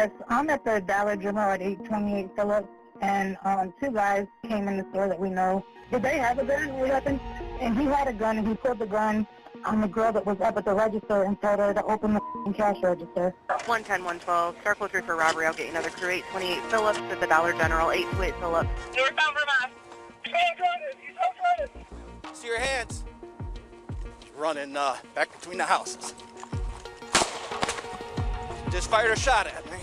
Yes, I'm at the Dollar General at 828 Phillips, and two guys came in the store that we know. Did they have a gun or weapon? And he had a gun, and he pulled the gun on the girl that was up at the register and told her to open the cash register. 110-112, circle through for robbery. I'll get you another crew. 828 Phillips at the Dollar General, 828 Phillips. Northbound Vermont. He's running. See your hands. He's running back between the houses. Just fired a shot at me.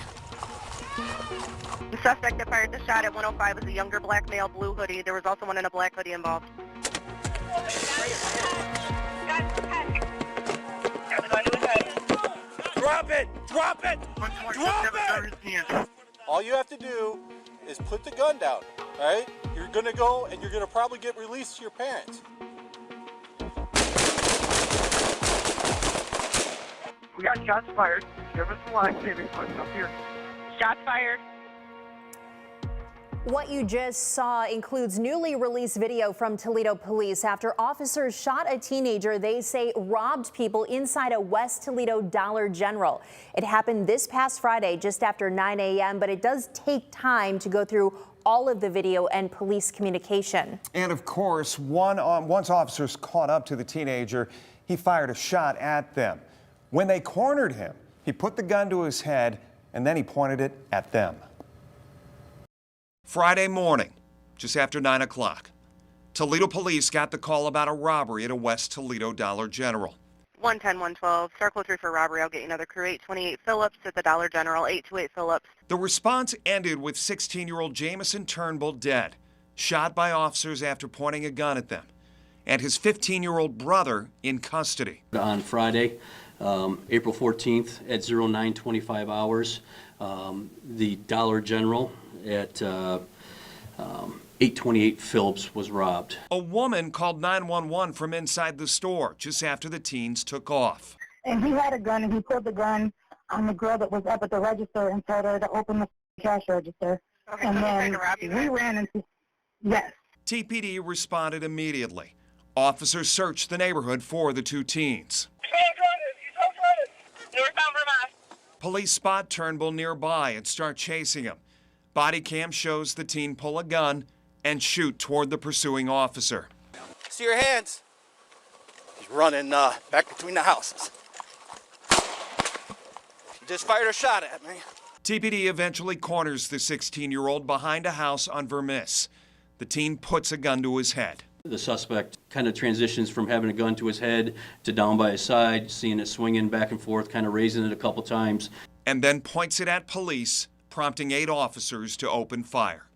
The suspect that fired the shot at 105 was a younger black male, blue hoodie. There was also one in a black hoodie involved. Drop it! Drop it! Drop it! All you have to do is put the gun down, all right? You're gonna go and you're gonna probably get released to your parents. We got shots fired. Give us a line, maybe up here. Shots fired. What you just saw includes newly released video from Toledo police after officers shot a teenager they say robbed people inside a West Toledo Dollar General. It happened this past Friday just after 9 a.m., but it does take time to go through all of the video and police communication. And of course, once officers caught up to the teenager, he fired a shot at them. When they cornered him, he put the gun to his head and then he pointed it at them. Friday morning, just after 9 o'clock, Toledo police got the call about a robbery at a West Toledo Dollar General. 110-112, circle through for robbery. I'll get you another crew. 828 Phillips at the Dollar General, 828 Phillips. The response ended with 16-year-old Jameson Turnbull dead, shot by officers after pointing a gun at them, and his 15-year-old brother in custody. On Friday, April 14th at 09:25 hours, the Dollar General at 828 Phillips was robbed. A woman called 911 from inside the store just after the teens took off. And he had a gun, and he pulled the gun on the girl that was up at the register and told her to open the cash register. Okay, and so then we ran into, yes. TPD responded immediately. Officers searched the neighborhood for the two teens. Northbound Vermont. Police spot Turnbull nearby and start chasing him. Body cam shows the teen pull a gun and shoot toward the pursuing officer. See your hands. He's running back between the houses. He just fired a shot at me. TPD eventually corners the 16-year-old behind a house on Vermis. The teen puts a gun to his head. The suspect kind of transitions from having a gun to his head to down by his side, seeing it swinging back and forth, kind of raising it a couple times. And then points it at police, prompting 8 officers to open fire.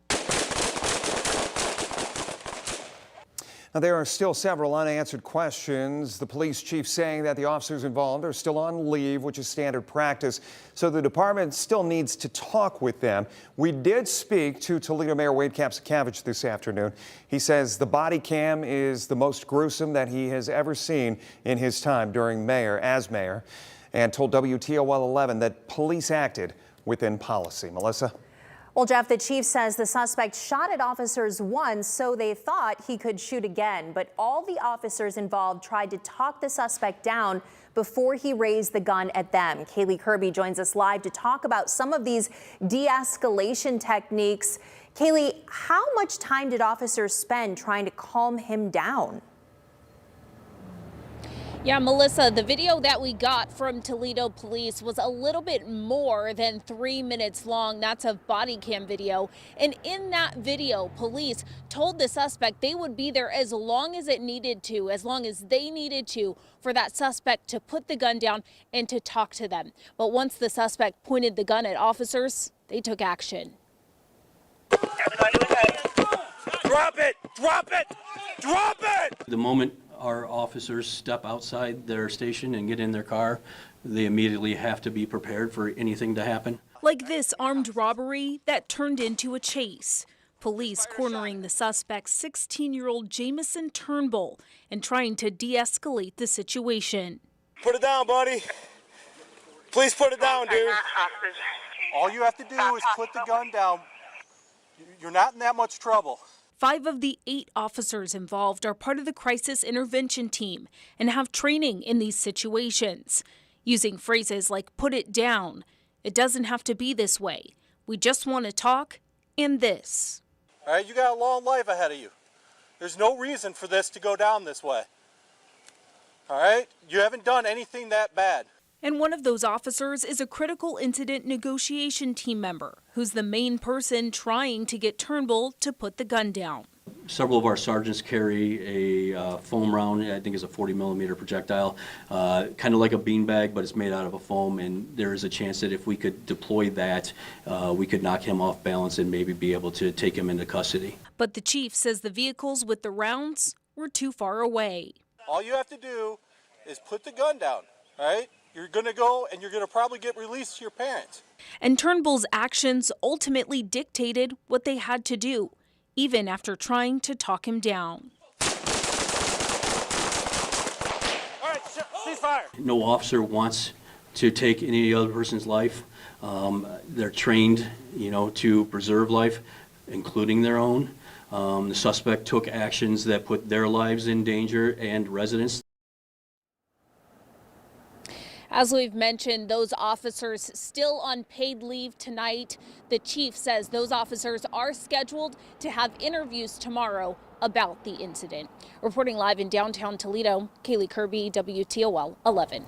Now, there are still several unanswered questions. The police chief saying that the officers involved are still on leave, which is standard practice, so the department still needs to talk with them. We did speak to Toledo Mayor Wade Kapsakavich this afternoon. He says the body cam is the most gruesome that he has ever seen in his time as mayor, and told WTOL 11 that police acted within policy. Melissa? Well, Jeff, the chief says the suspect shot at officers once, so they thought he could shoot again. But all the officers involved tried to talk the suspect down before he raised the gun at them. Kaylee Kirby joins us live to talk about some of these de-escalation techniques. Kaylee, how much time did officers spend trying to calm him down? Yeah, Melissa, the video that we got from Toledo police was a little bit more than 3 minutes long. That's a body cam video. And in that video, police told the suspect they would be there as long as they needed to for that suspect to put the gun down and to talk to them. But once the suspect pointed the gun at officers, they took action. Drop it! Drop it! Drop it! The moment our officers step outside their station and get in their car, they immediately have to be prepared for anything to happen. Like this armed robbery that turned into a chase. Police cornering the suspect, 16-year-old Jameson Turnbull, and trying to de-escalate the situation. Put it down, buddy. Please put it down, dude. All you have to do is put the gun down. You're not in that much trouble. 5 of the 8 officers involved are part of the crisis intervention team and have training in these situations, using phrases like "put it down" It doesn't have to be this way. We just want to talk and this. All right, you got a long life ahead of you. There's no reason for this to go down this way. All right? You haven't done anything that bad. And one of those officers is a critical incident negotiation team member who's the main person trying to get Turnbull to put the gun down. Several of our sergeants carry a foam round, I think it's a 40-millimeter projectile, kind of like a beanbag, but it's made out of a foam, and there is a chance that if we could deploy that, we could knock him off balance and maybe be able to take him into custody. But the chief says the vehicles with the rounds were too far away. All you have to do is put the gun down, all right? You're going to go and you're going to probably get released to your parents. And Turnbull's actions ultimately dictated what they had to do, even after trying to talk him down. All right, cease fire. No officer wants to take any other person's life. They're trained, to preserve life, including their own. The suspect took actions that put their lives in danger and residents. As we've mentioned, those officers still on paid leave tonight. The chief says those officers are scheduled to have interviews tomorrow about the incident. Reporting live in downtown Toledo, Kaylee Kirby, WTOL 11.